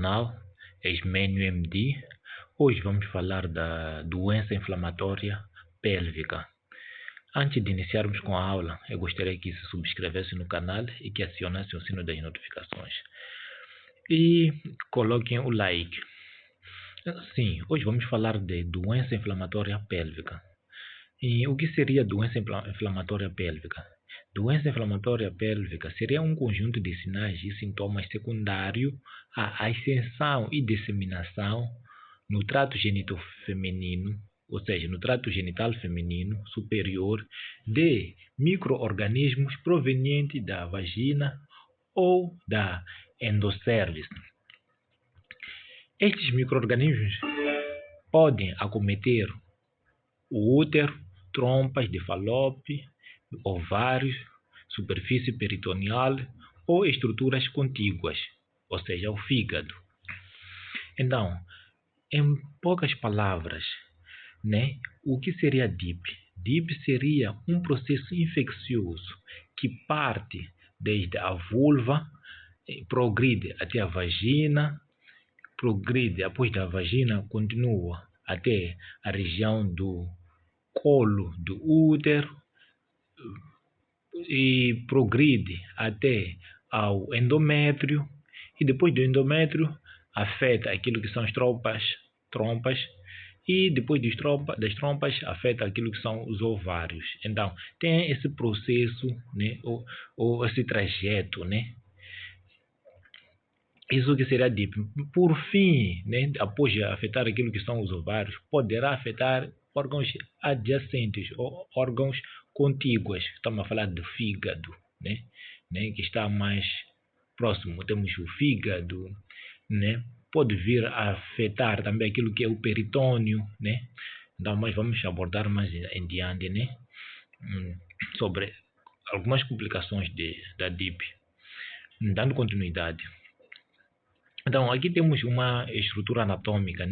canal Esmênio MD. Hoje vamos falar da doença inflamatória pélvica. Antes de iniciarmos com a aula, eu gostaria que se subscrevesse no canal e que acionasse o sino das notificações. E coloquem o like. Sim, hoje vamos falar de doença inflamatória pélvica. E o que seria doença inflamatória pélvica? Doença inflamatória pélvica seria um conjunto de sinais e sintomas secundários à ascensão e disseminação no trato genital feminino, ou seja, no trato genital feminino superior, de micro-organismos provenientes da vagina ou da endoscervix. Estes micro-organismos podem acometer o útero, trompas de Fallope, ovários, superfície peritoneal ou estruturas contíguas, ou seja, o fígado. Então, em poucas palavras, o que seria DIP? DIP seria um processo infeccioso que parte desde a vulva, progride até a vagina, progride após da vagina, continua até a região do colo do útero e progride até ao endométrio, e depois do endométrio afeta aquilo que são as trompas, e depois das trompas afeta aquilo que são os ovários. Então, tem esse processo, ou esse trajeto, Isso que seria DIP. Por fim, após afetar aquilo que são os ovários, poderá afetar órgãos adjacentes ou órgãos contíguos. Estamos a falar do fígado, que está mais próximo. Temos o fígado, pode vir a afetar também aquilo que é o peritônio, Então, mas vamos abordar mais em diante, sobre algumas complicações da DIP. Dando continuidade. Então, aqui temos uma estrutura anatômica,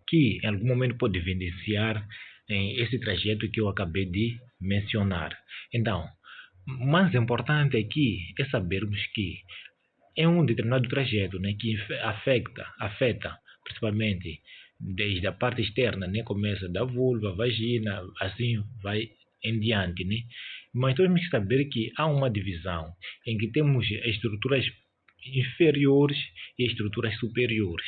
que em algum momento pode evidenciar esse trajeto que eu acabei de mencionar. Então, o mais importante aqui é sabermos que é um determinado trajeto, que afeta principalmente desde a parte externa, começa da vulva, vagina, assim vai em diante, Mas temos que saber que há uma divisão em que temos estruturas inferiores e estruturas superiores.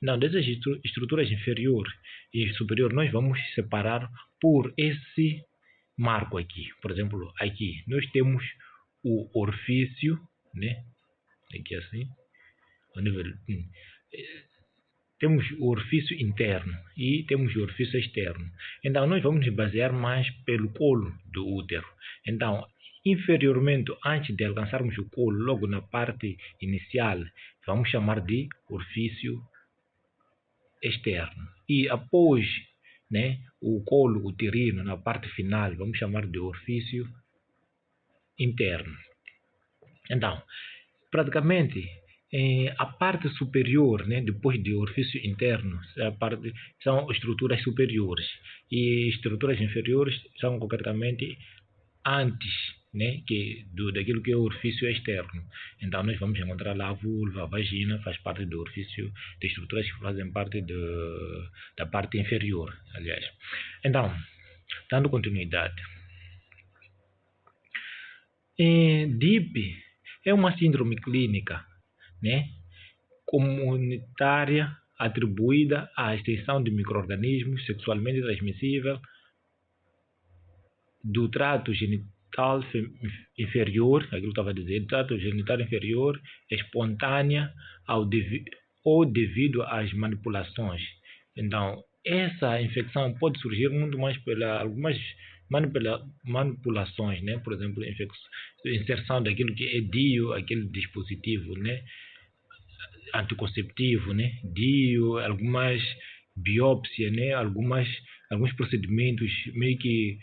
Não, dessas estruturas inferiores e superiores nós vamos separar por esse marco aqui. Por exemplo, aqui nós temos o orifício, aqui assim, ao nível, temos o orifício interno e temos o orifício externo. Então, nós vamos nos basear mais pelo colo do útero. Então, inferiormente, antes de alcançarmos o colo, logo na parte inicial, vamos chamar de orifício externo. E após o colo uterino, na parte final, vamos chamar de orifício interno. Então, praticamente, a parte superior, depois do orifício interno, são estruturas superiores, e estruturas inferiores são concretamente antes daquilo que é o orifício externo. Então, nós vamos encontrar lá a vulva, a vagina, faz parte do orifício, de estruturas que fazem parte da parte inferior, aliás. Então, dando continuidade. DIP é uma síndrome clínica, comunitária atribuída à extensão de micro-organismos sexualmente transmissível do trato genital inferior, aquilo que eu estava a dizer, trato genital inferior, espontânea ou devido às manipulações. Então, essa infecção pode surgir muito mais algumas manipulações, por exemplo, inserção daquilo que é DIU, aquele dispositivo, anticonceptivo, DIU, algumas biópsias, alguns procedimentos meio que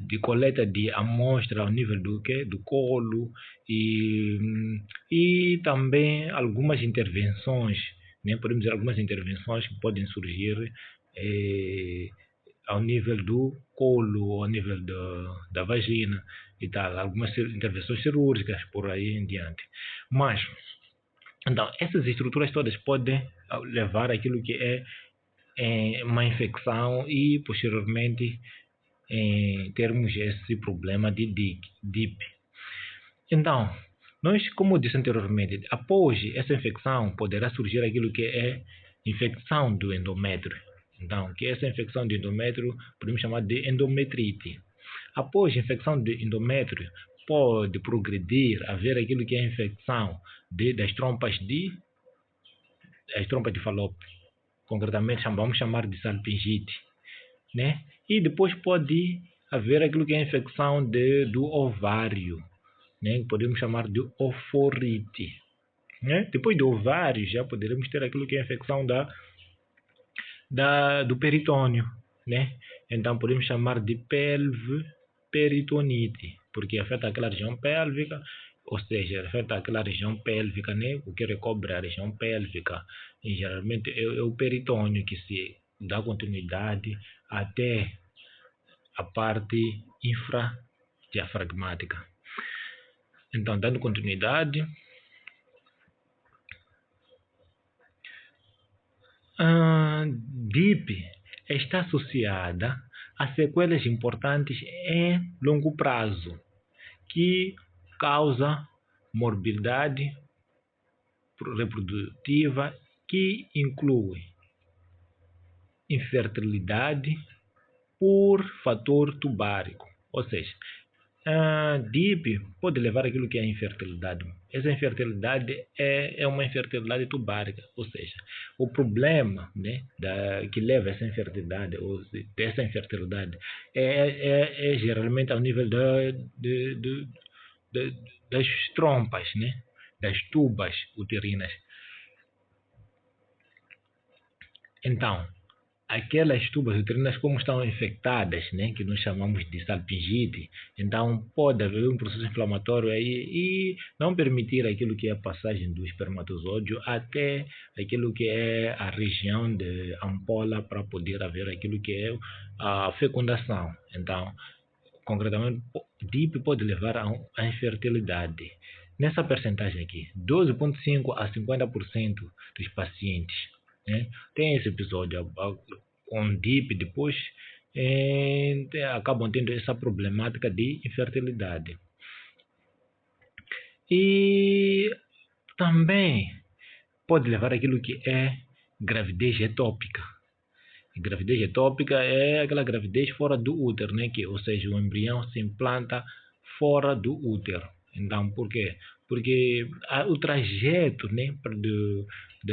de coleta de amostra ao nível do colo, e também algumas intervenções, podemos dizer algumas intervenções que podem surgir ao nível do colo, ao nível da vagina e tal, algumas intervenções cirúrgicas por aí em diante. Mas Então, essas estruturas todas podem levar àquilo que é uma infecção e, posteriormente, termos esse problema de DIP. Então, nós, como eu disse anteriormente, após essa infecção, poderá surgir aquilo que é infecção do endométrio. Então, que essa infecção do endométrio podemos chamar de endometrite. Após a infecção do endométrio, pode progredir a haver aquilo que é a infecção das trompas de Falópio. Concretamente, vamos chamar de salpingite, né? E depois pode haver aquilo que é a infecção do ovário, né? Podemos chamar de oforite, né? Depois do ovário, já poderemos ter aquilo que é a infecção do peritônio, né? Então, podemos chamar de peritonite, porque afeta aquela região pélvica, ou seja, afeta aquela região pélvica, né? O que recobre a região pélvica. E geralmente é o peritônio que se dá continuidade até a parte infradiafragmática. Então, dando continuidade, DIP está associada a sequelas importantes em longo prazo, que causa morbidade reprodutiva, que inclui infertilidade por fator tubárico, ou seja, a DIP pode levar aquilo que é a infertilidade. Essa infertilidade é uma infertilidade tubárica, ou seja, o problema, né, que leva a essa infertilidade, ou dessa infertilidade, é geralmente ao nível das trompas, né, das tubas uterinas. Então, aquelas tubas uterinas, como estão infectadas, né, que nós chamamos de salpingite, então pode haver um processo inflamatório aí e não permitir aquilo que é a passagem do espermatozoide até aquilo que é a região de ampola para poder haver aquilo que é a fecundação. Então, concretamente, DIP pode levar à infertilidade. Nessa percentagem aqui, 12,5% a 50% dos pacientes, né, tem esse episódio com DIP, depois acabam tendo essa problemática de infertilidade. E também pode levar aquilo que é gravidez ectópica. Gravidez ectópica é aquela gravidez fora do útero, né? Ou seja, o embrião se implanta fora do útero. Então, por quê? Porque o trajeto, né,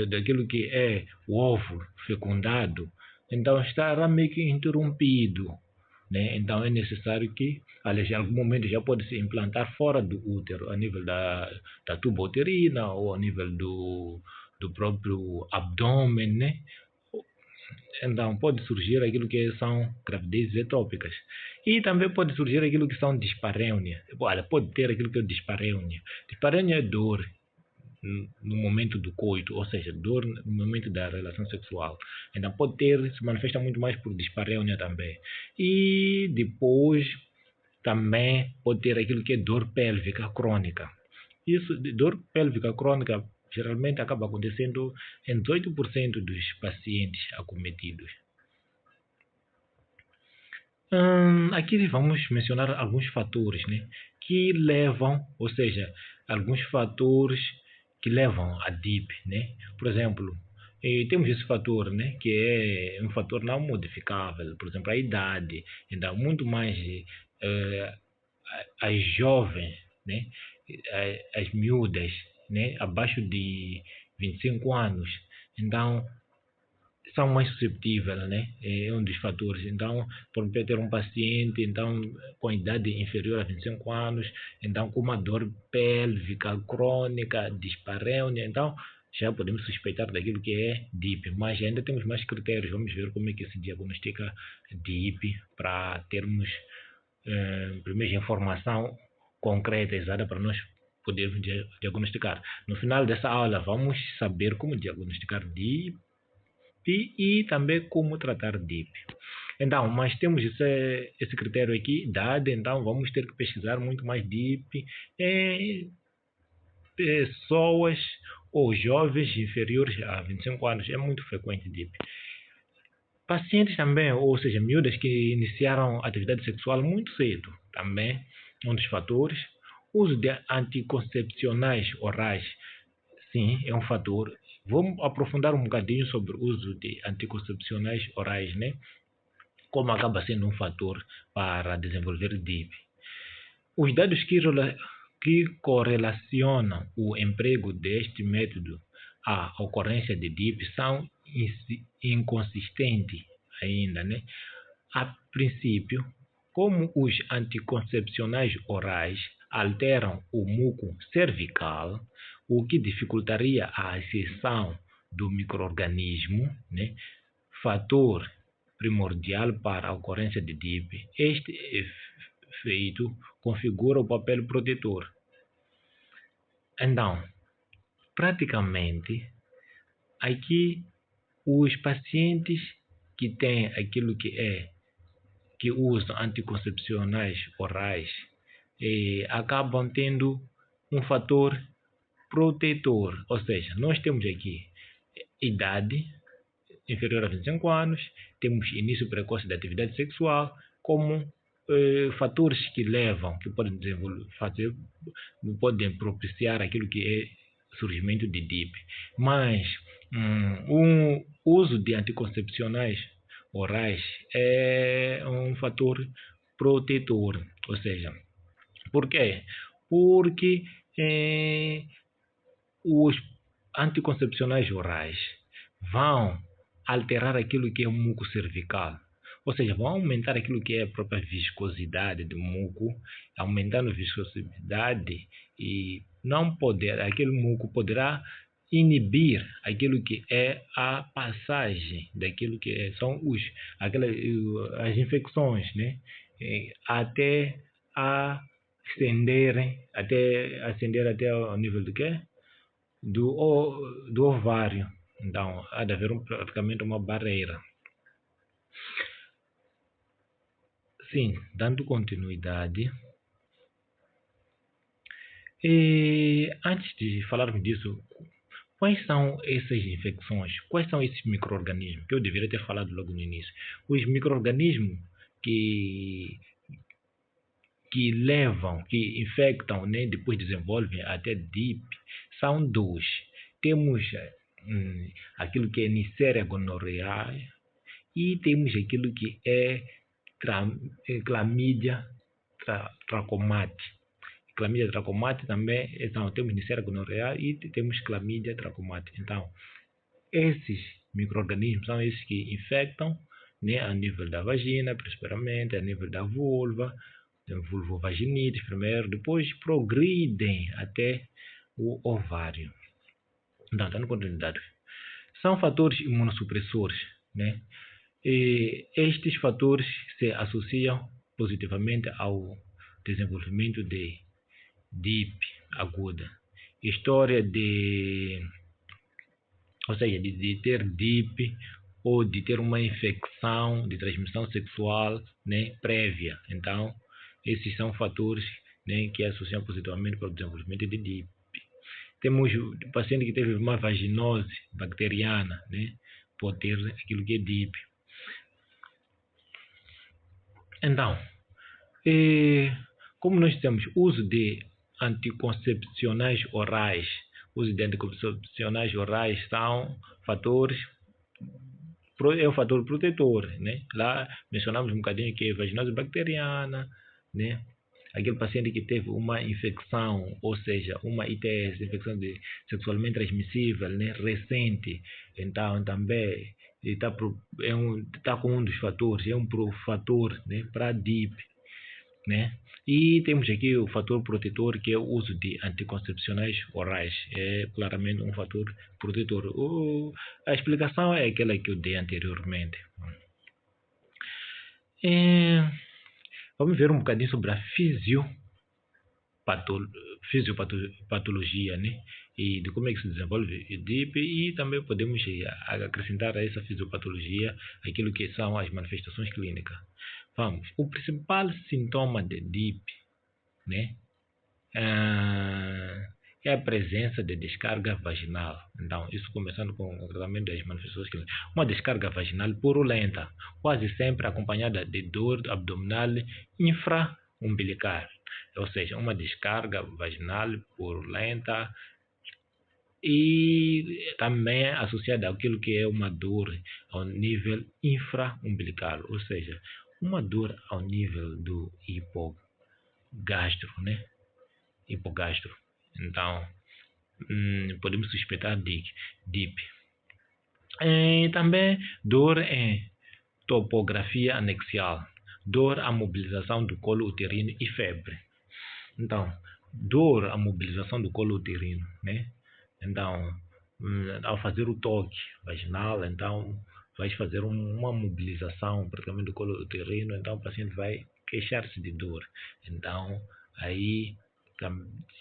daquilo que é o óvulo fecundado, então estará meio que interrompido, né? Então é necessário que, aliás, em algum momento já pode se implantar fora do útero, a nível da tuba uterina ou a nível do próprio abdômen, né? Então, pode surgir aquilo que são gravidezes ectópicas. E também pode surgir aquilo que são dispareunia. Olha, pode ter aquilo que é dispareunia. Dispareunia é dor no momento do coito, ou seja, dor no momento da relação sexual. Então, pode ter, se manifesta muito mais por dispareunia também. E depois, também pode ter aquilo que é dor pélvica crônica. Isso, dor pélvica crônica, geralmente acaba acontecendo em 18% dos pacientes acometidos. Aqui vamos mencionar alguns fatores, né, que levam, ou seja, alguns fatores que levam a DIP, né? Por exemplo, temos esse fator, né, que é um fator não modificável, por exemplo, a idade. Então, muito mais as jovens, né, as miúdas, né, abaixo de 25 anos, então são mais susceptíveis, né? É um dos fatores. Então, por ter um paciente então com idade inferior a 25 anos, então com uma dor pélvica crônica, dispareunia, então já podemos suspeitar daquilo que é DIP, mas ainda temos mais critérios. Vamos ver como é que se diagnostica DIP para termos primeiro informação concreta, exata para nós podermos diagnosticar. No final dessa aula, vamos saber como diagnosticar DIP e também como tratar DIP. Então, mas temos esse critério aqui, idade, então vamos ter que pesquisar muito mais DIP em pessoas ou jovens inferiores a 25 anos. É muito frequente DIP. Pacientes também, ou seja, miúdas que iniciaram atividade sexual muito cedo, também um dos fatores. Uso de anticoncepcionais orais, sim, é um fator. Vamos aprofundar um bocadinho sobre o uso de anticoncepcionais orais, né? Como acaba sendo um fator para desenvolver DIP. Os dados que correlacionam o emprego deste método à ocorrência de DIP são inconsistentes ainda, né? A princípio, como os anticoncepcionais orais alteram o muco cervical, o que dificultaria a ascensão do micro-organismo, né? Fator primordial para a ocorrência de DIP, este efeito configura o papel protetor. Então, praticamente, aqui os pacientes que têm aquilo que usam anticoncepcionais orais acabam tendo um fator protetor, ou seja, nós temos aqui idade inferior a 25 anos, temos início precoce da atividade sexual, como fatores que levam, que podem podem propiciar aquilo que é surgimento de DIP. Mas o uso de anticoncepcionais orais é um fator protetor, ou seja, por quê? Porque os anticoncepcionais orais vão alterar aquilo que é o muco cervical, ou seja, vão aumentar aquilo que é a própria viscosidade do muco, aumentando a viscosidade e não poder, aquele muco poderá inibir aquilo que é a passagem daquilo que são as infecções, né? Até ascender até o nível do quê? Do ovário. Então, há de haver praticamente uma barreira. Sim, dando continuidade. Antes de falarmos disso, quais são essas infecções? Quais são esses micro-organismos? Que eu deveria ter falado logo no início. Os micro-organismos que infectam, né, depois desenvolvem até DIP, são dois. Temos aquilo que é Neisseria gonorrhoeae e temos aquilo que é Chlamydia trachomatis. Chlamydia trachomatis também, então temos Neisseria gonorrhoeae e temos Chlamydia trachomatis. Então, esses micro-organismos são esses que infectam, né, a nível da vagina, principalmente, a nível da vulva, vulvovaginite primeiro, depois progridem até o ovário. Então, dando continuidade. São fatores imunossupressores, né? E estes fatores se associam positivamente ao desenvolvimento de DIP aguda. História ou seja, de ter DIP ou de ter uma infecção de transmissão sexual, né, prévia. Então, esses são fatores, né, que associam positivamente para o desenvolvimento de DIP. Temos o paciente que teve uma vaginose bacteriana, né, pode ter aquilo que é DIP. Então, como nós temos uso de anticoncepcionais orais, são fatores, é um fator protetor, né? Lá mencionamos um bocadinho que é vaginose bacteriana, né? Aquele paciente que teve uma infecção, ou seja, uma ITS, infecção sexualmente transmissível, né, recente, então também está com um dos fatores, é um fator, né, para DIP, né? E temos aqui o fator protetor, que é o uso de anticoncepcionais orais, é claramente um fator protetor. A explicação é aquela que eu dei anteriormente. Vamos ver um bocadinho sobre a fisiopatologia, né? E de como é que se desenvolve o DIP, e também podemos acrescentar a essa fisiopatologia aquilo que são as manifestações clínicas. Vamos, o principal sintoma de DIP, né, é a presença de descarga vaginal. Então, isso começando com o tratamento das manifestações clínicas. Uma descarga vaginal purulenta, quase sempre acompanhada de dor abdominal infraumbilical. Ou seja, uma descarga vaginal purulenta e também associada àquilo que é uma dor ao nível infraumbilical, ou seja, uma dor ao nível do hipogastro, né? Hipogastro. Então, podemos suspeitar de DIP. E também dor em topografia anexial, dor à mobilização do colo uterino e febre. Então, dor à mobilização do colo uterino, né? Então, ao fazer o toque vaginal, então vai fazer uma mobilização praticamente do colo uterino, então o paciente vai queixar-se de dor. Então, aí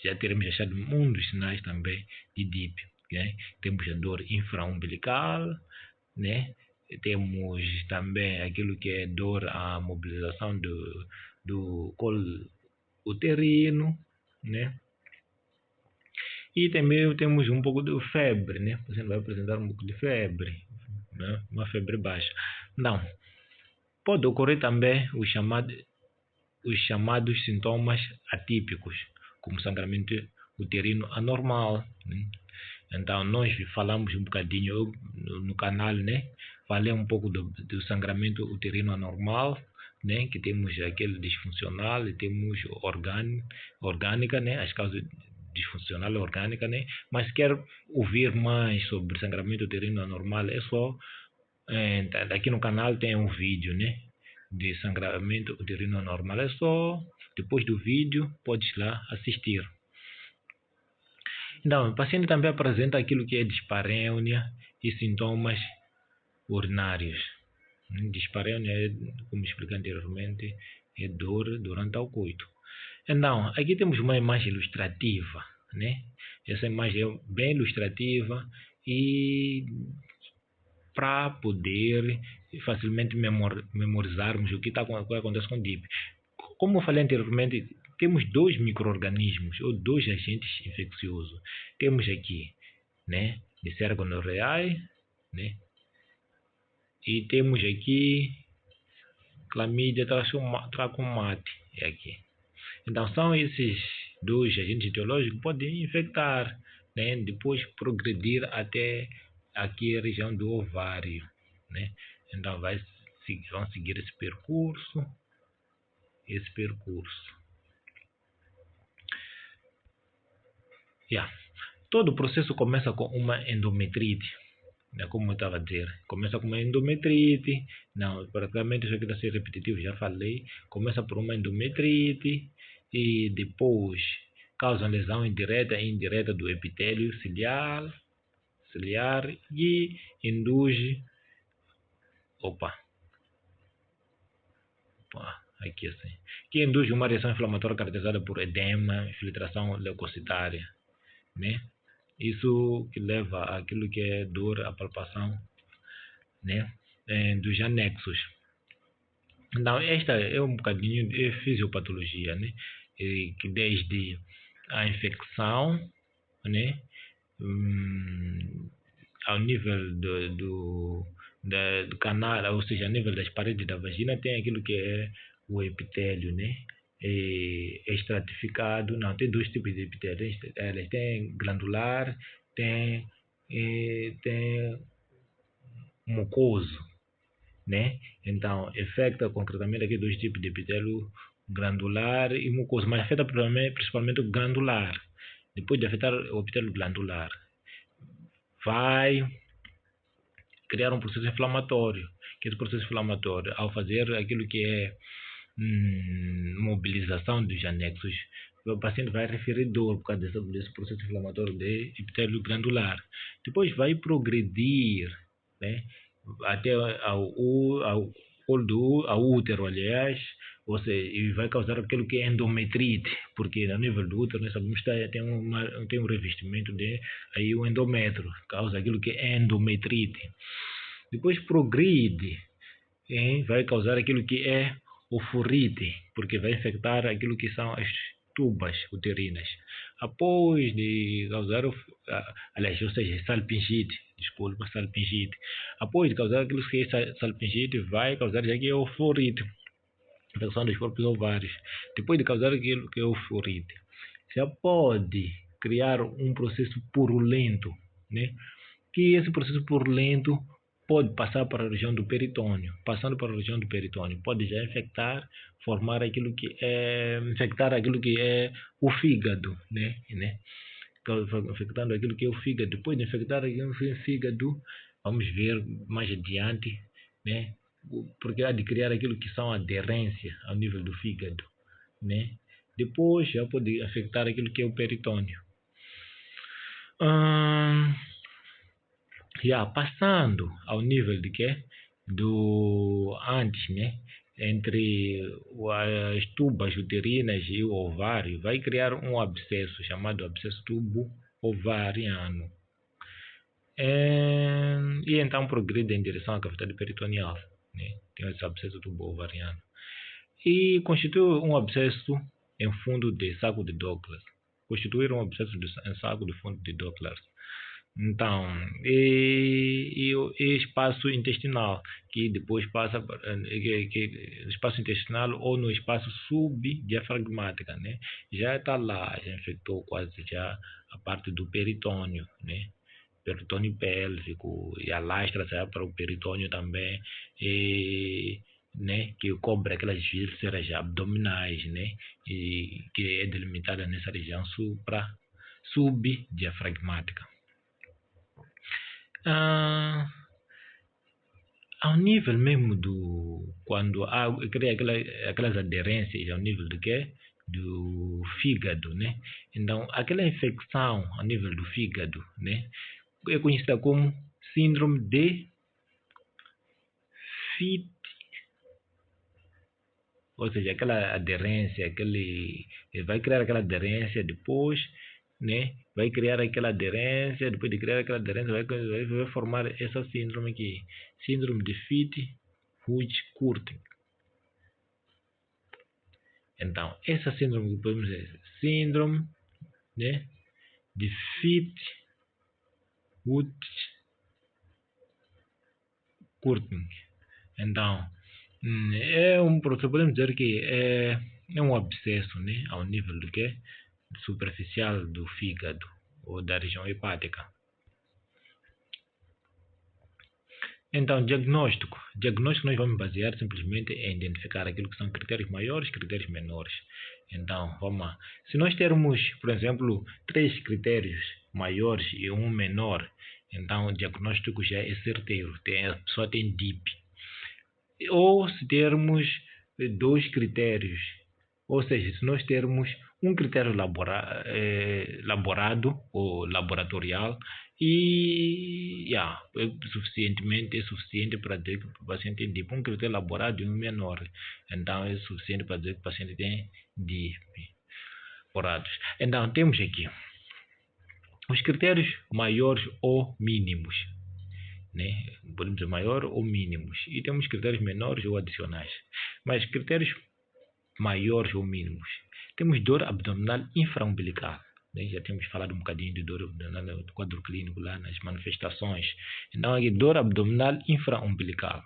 já teremos achado um dos sinais também de DIP, né? Temos a dor infraumbilical, né? Temos também aquilo que é dor à mobilização do colo uterino, né? E também temos um pouco de febre, né? O paciente vai apresentar um pouco de febre, né? Uma febre baixa. Não. Pode ocorrer também os chamados sintomas atípicos, como sangramento uterino anormal, né? Então, nós falamos um bocadinho no canal, né? Falei um pouco do sangramento uterino anormal, né? Que temos aquele disfuncional e temos orgânica, né? As causas disfuncional orgânica, né? Mas quero ouvir mais sobre sangramento uterino anormal, é só aqui no canal tem um vídeo, né? De sangramento uterino anormal, é só depois do vídeo podes lá assistir. Então, o paciente também apresenta aquilo que é dispareunia e sintomas urinários. Dispareunia, como expliquei anteriormente, é dor durante o coito. Então, aqui temos uma imagem ilustrativa, né? Essa imagem é bem ilustrativa e para poder facilmente memorizarmos o que acontece com DIP. Como eu falei anteriormente, temos dois micro-organismos ou dois agentes infecciosos. Temos aqui, né, Neisseria gonorrhoeae, né, e temos aqui Chlamydia trachomatis, aqui. Então, são esses dois agentes etiológicos que podem infectar, né, depois progredir até aqui a região do ovário, né? Então, vão seguir esse percurso. Todo o processo começa com uma endometrite, né? Como eu estava a dizer, começa com uma endometrite. Não, praticamente isso aqui está a ser repetitivo, já falei. Começa por uma endometrite e depois causa lesão indireta e indireta do epitélio ciliar e induz aqui assim, que induz uma reação inflamatória caracterizada por edema, infiltração leucocitária, né? Isso que leva àquilo que é dor, a palpação, né, dos anexos. Então, esta é um bocadinho de fisiopatologia, né? Que desde a infecção, né, ao nível do canal, ou seja, a nível das paredes da vagina, tem aquilo que é o epitélio, né? É estratificado. Não, tem dois tipos de epitélio. Elas têm glandular, tem mucoso, né? Então, afeta concretamente aqui dois tipos de epitélio, glandular e mucoso, mas afeta principalmente o glandular. Depois de afetar o epitélio glandular, vai criar um processo inflamatório, que esse processo inflamatório, ao fazer aquilo que é mobilização dos anexos, o paciente vai referir dor por causa desse processo inflamatório de epitélio glandular. Depois vai progredir, né, até ao útero, aliás, ou seja, e vai causar aquilo que é endometrite, porque a nível do útero nós sabemos que tem um revestimento de aí o endométrio, causa aquilo que é endometrite. Depois progride, vai causar aquilo que é ofurite, porque vai infectar aquilo que são as tubas uterinas. Após de causar, aliás, ou seja, salpingite, desculpa, salpingite. Após de causar aquilo que é salpingite, vai causar já que é o florite, infecção dos próprios ovários. Depois de causar aquilo que é o florite, já pode criar um processo purulento, né? Que esse processo purulento pode passar para a região do peritônio. Passando para a região do peritônio, pode já formar aquilo que é, infectar aquilo que é o fígado, né? Infectando aquilo que é o fígado. Depois de infectar aquilo que é o fígado, vamos ver mais adiante, né? Porque há de criar aquilo que são aderência ao nível do fígado, né? Depois já pode afetar aquilo que é o peritônio. Passando ao nível de quê? Do antes, né? Entre as tubas uterinas e o ovário, vai criar um abscesso chamado abscesso tubo ovariano. E então progride em direção à cavidade peritoneal, né? Tem esse abscesso tubo ovariano. E constitui um abscesso em fundo de saco de Douglas. Constituir um abscesso em saco de fundo de Douglas. Então, e espaço intestinal, que depois passa espaço intestinal ou no espaço subdiafragmática, né? Já está lá, já infectou quase já a parte do peritônio, né? Peritônio pélvico, e alastra para o peritônio também, né? Que cobre aquelas vísceras abdominais, né? E que é delimitada nessa região subdiafragmática. Ao nível mesmo do quando cria aquelas aderências ao nível do quê? Do fígado, né? Então, aquela infecção ao nível do fígado, né? É conhecida como síndrome de Fitt, ou seja, aquela aderência, vai criar aquela aderência depois, né? Vai criar aquela aderência, depois de criar aquela aderência, vai formar essa síndrome aqui, síndrome de Fitt-Hughes-Curtin. Então, essa síndrome que podemos dizer, síndrome, né, de Fitt-Hughes-Curtin. Então, podemos dizer que é um abscesso, né, ao nível do que? Superficial do fígado ou da região hepática. Então, diagnóstico nós vamos basear simplesmente em identificar aquilo que são critérios maiores e critérios menores. Então, vamos lá. Se nós termos, por exemplo, 3 critérios maiores e um menor, então o diagnóstico já é certeiro, a pessoa tem DIP. Ou se termos 2 critérios, ou seja, se nós termos um critério elaborado ou laboratorial e é suficiente para dizer que o paciente tem DIP. Um critério elaborado e um menor, então é suficiente para dizer que o paciente tem DIP. Então temos aqui os critérios maiores ou mínimos, né? Podemos dizer maior ou mínimos, e temos critérios menores ou adicionais. Mas critérios maiores ou mínimos, temos dor abdominal infraumbilical, né? Já temos falado um bocadinho de dor abdominal no quadro clínico lá nas manifestações. Então aqui dor abdominal infraumbilical.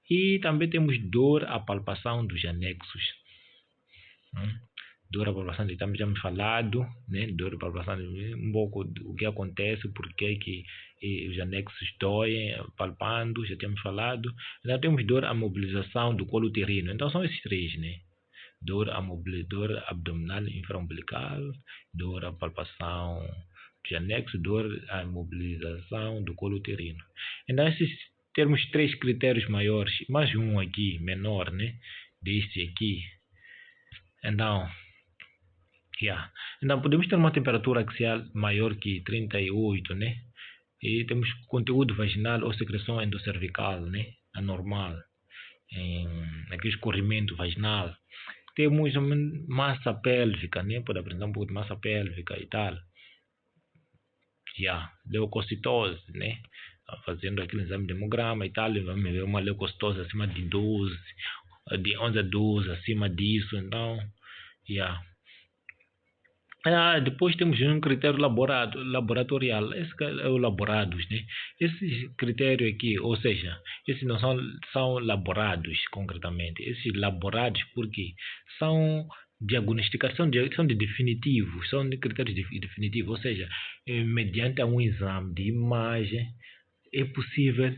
E também temos dor à palpação dos anexos. Dor à palpação, já temos falado, né? Dor à palpação, um pouco o que acontece, porque que os anexos doem, palpando, já temos falado. Então temos dor à mobilização do colo uterino. Então são esses 3, né? Dor abdominal infraumbilical, dor à palpação de anexo, dor à mobilização do colo uterino. Então, esses termos 3 critérios maiores, mais um aqui menor, né? Deste aqui. Então, então, podemos ter uma temperatura axial maior que 38, né? E temos conteúdo vaginal ou secreção endocervical, né? Anormal, aquele escorrimento vaginal. Temos massa pélvica, né? Pode apresentar um pouco de massa pélvica e tal. Leucocitose, né? Fazendo aquele exame de hemograma e tal, vamos ver uma leucocitose acima de 12, de 11 a 12, acima disso. Então, Depois temos um critério laboratorial, esse é o laborados, né? Esses critérios aqui, ou seja, esses não são laborados concretamente, esses laborados porque são diagnosticados, são de definitivos, são de critérios definitivos, ou seja, mediante um exame de imagem é possível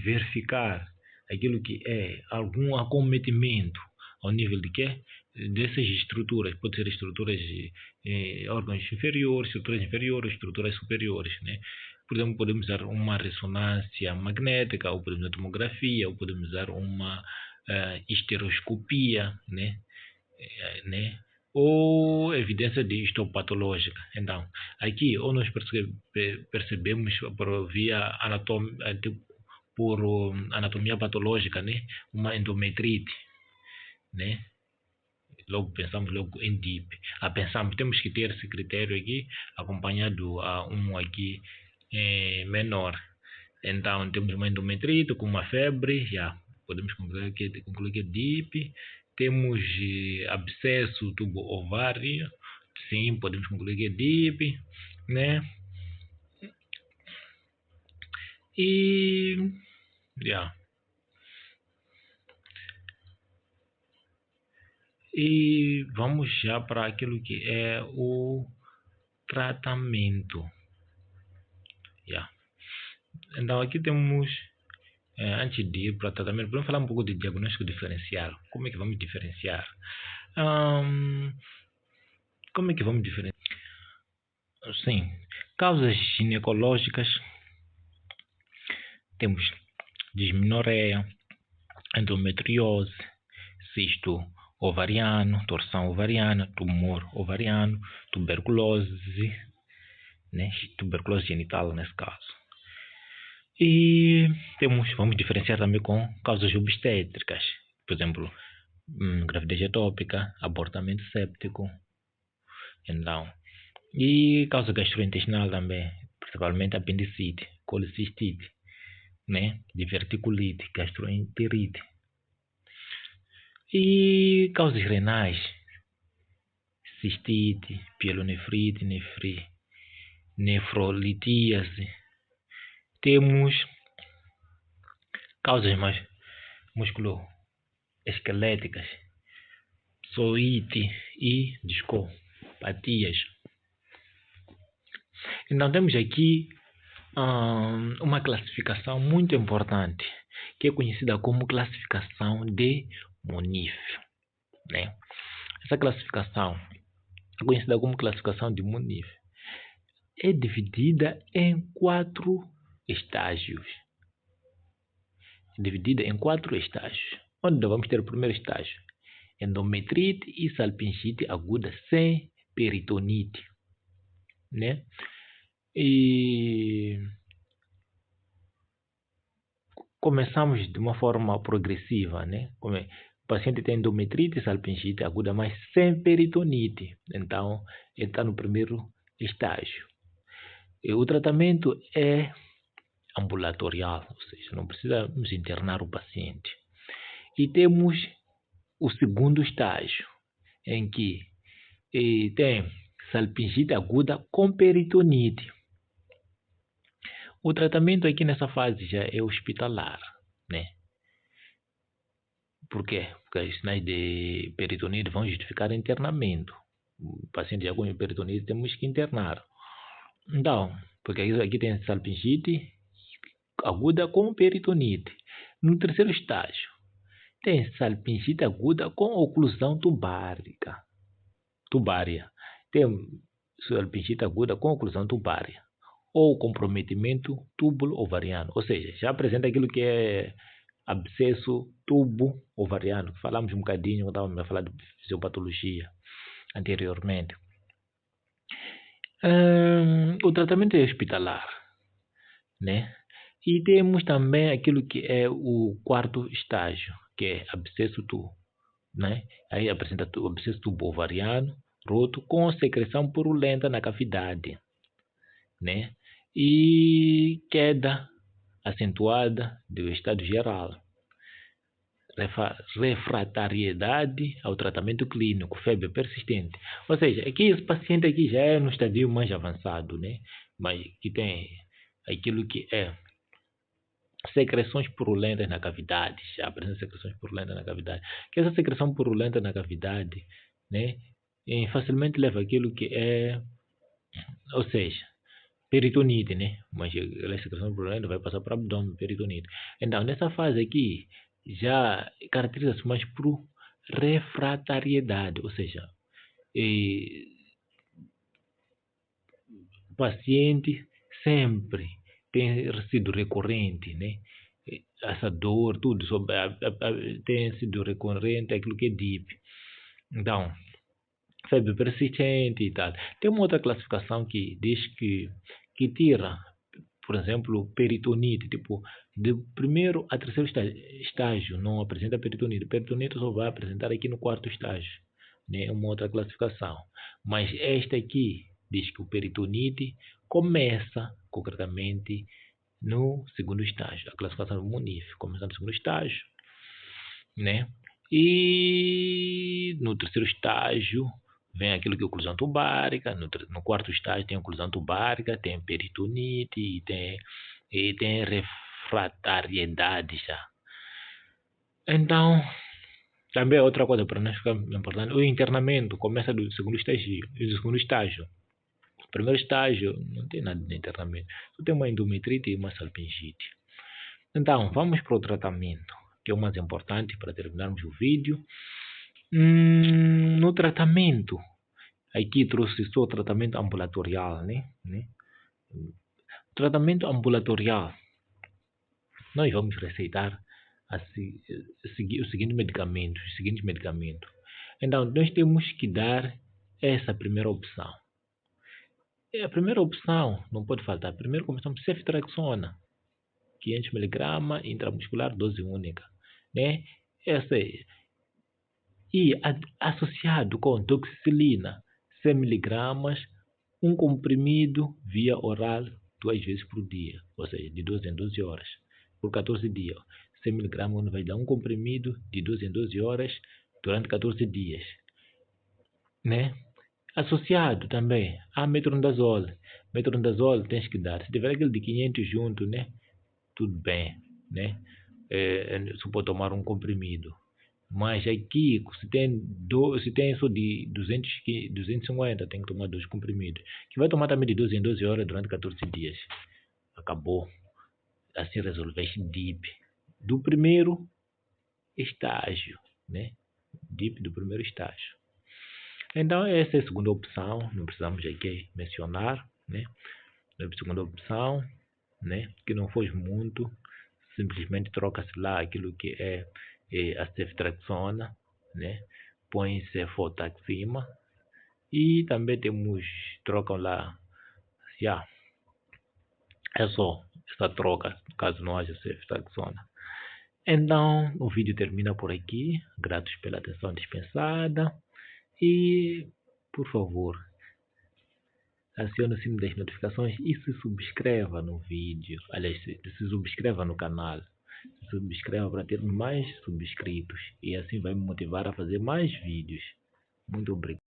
verificar aquilo que é algum acometimento ao nível de quê? Dessas estruturas, pode ser estruturas órgãos inferiores, estruturas superiores, né? Por exemplo, podemos usar uma ressonância magnética, ou podemos usar tomografia, ou podemos usar uma esteroscopia, né? Ou evidência de histopatológica. Então, aqui, ou nós percebemos por anatomia patológica, né? Uma endometrite, né? Logo pensamos logo em DIP. Temos que ter esse critério aqui, acompanhado a um aqui menor. Então, temos uma endometrite com uma febre, já podemos concluir que é DIP. Temos abscesso tubo ovário, sim, podemos concluir que é DIP, né? E, já. E vamos já para aquilo que é o tratamento. Yeah. Então aqui temos, antes de ir para o tratamento, vamos falar um pouco de diagnóstico diferencial. Como é que vamos diferenciar? Como é que vamos diferenciar? Sim, causas ginecológicas, temos dismenorreia, endometriose, cisto ovariano, torção ovariana, tumor ovariano, tuberculose, né? Tuberculose genital nesse caso. E vamos diferenciar também com causas obstétricas, por exemplo, gravidez etópica, abortamento séptico, então, e causa gastrointestinal também, principalmente apendicite, colicistite, né? Diverticulite, gastroenterite. E causas renais, cistite, pielonefrite, nefrolitíase. Temos causas mais musculoesqueléticas, psoite e discopatias. Então temos aqui uma classificação muito importante, que é conhecida como classificação de Monif, né? Essa classificação é conhecida como classificação de Monif. É dividida em 4 estágios. Onde vamos ter o primeiro estágio? Endometrite e salpingite aguda sem peritonite, né? E começamos de uma forma progressiva, né? O paciente tem endometrite e salpingite aguda, mas sem peritonite. Então, ele está no primeiro estágio. E o tratamento é ambulatorial, ou seja, não precisamos internar o paciente. E temos o segundo estágio, em que tem salpingite aguda com peritonite. O tratamento aqui nessa fase já é hospitalar, né? Por quê? Porque os sinais de peritonite vão justificar internamento. O paciente já com peritonite temos que internar. Então, porque aqui tem salpingite aguda com peritonite. No terceiro estágio, tem salpingite aguda com oclusão tubária. Tem salpingite aguda com oclusão tubária ou comprometimento túbulo ovariano, ou seja, já apresenta aquilo que é abscesso tubo ovariano, que falamos um bocadinho quando estávamos a falar de fisiopatologia anteriormente. O tratamento é hospitalar, né? E temos também aquilo que é o quarto estágio, que é abscesso tubo, né? Aí apresenta o abscesso tubo ovariano roto com secreção purulenta na cavidade, né? E queda acentuada do estado geral, refratariedade ao tratamento clínico, febre persistente. Ou seja, aqui esse paciente aqui já é no estadio mais avançado, né? Mas que tem aquilo que é secreções purulentas na cavidade, já apresenta secreções purulentas na cavidade. Que essa secreção purulenta na cavidade, né, facilmente leva aquilo que é, ou seja, peritonite, né? Mas a secreção purulenta vai passar para o abdômen, peritonite. Então, nessa fase aqui, já caracteriza-se mais por refratariedade, ou seja, o paciente sempre tem sido recorrente, né? Essa dor, tudo sobre tem sido recorrente aquilo que é DIP. Então, febre persistente e tal. Tem uma outra classificação que diz que tira, por exemplo, peritonite, tipo, do primeiro a terceiro estágio não apresenta peritonite. Peritonite só vai apresentar aqui no quarto estágio, né? É uma outra classificação. Mas esta aqui diz que o peritonite começa concretamente no segundo estágio. A classificação do Munif começa no segundo estágio, né? E no terceiro estágio vem aquilo que é oclusão tubárica, no quarto estágio tem oclusão tubárica, tem peritonite e tem refratariedade já. Então, também outra coisa para nós ficar importante, o internamento começa do segundo estágio. O primeiro estágio não tem nada de internamento, só tem uma endometrite e uma salpingite. Então, vamos para o tratamento, que é o mais importante para terminarmos o vídeo. No tratamento, aqui trouxe só o tratamento ambulatorial, né? Tratamento ambulatorial, nós vamos receitar os seguintes medicamentos. Então, nós temos que dar essa primeira opção. A primeira opção não pode faltar. Primeiro começamos ceftriaxona, 500 mg intramuscular, dose única, né? Essa é. E associado com doxicilina, 100 mg, um comprimido via oral 2 vezes por dia, ou seja, de 12 em 12 horas, por 14 dias. 100 mg vai dar um comprimido de 12 em 12 horas durante 14 dias, né? Associado também a metronidazole. Metronidazole tens que dar. Se tiver aquele de 500 junto, né? Tudo bem, né? Só pode tomar um comprimido. Mas aqui, se tem só de 250, tem que tomar 2 comprimidos. Que vai tomar também de 12 em 12 horas durante 14 dias. Acabou. Assim resolveste DIP do primeiro estágio, né? DIP do primeiro estágio. Então, essa é a segunda opção, não precisamos aqui mencionar, né? A segunda opção, né? Que não foge muito, simplesmente troca-se lá aquilo que é a ceftriaxona, né? Põe-se cefotaxima e também trocam lá, é só essa troca, caso não haja ceftriaxona. Então, o vídeo termina por aqui, gratos pela atenção dispensada. E, por favor, acione o sino das notificações e se subscreva no vídeo. Aliás, se subscreva no canal. Se subscreva para ter mais subscritos. E assim vai me motivar a fazer mais vídeos. Muito obrigado.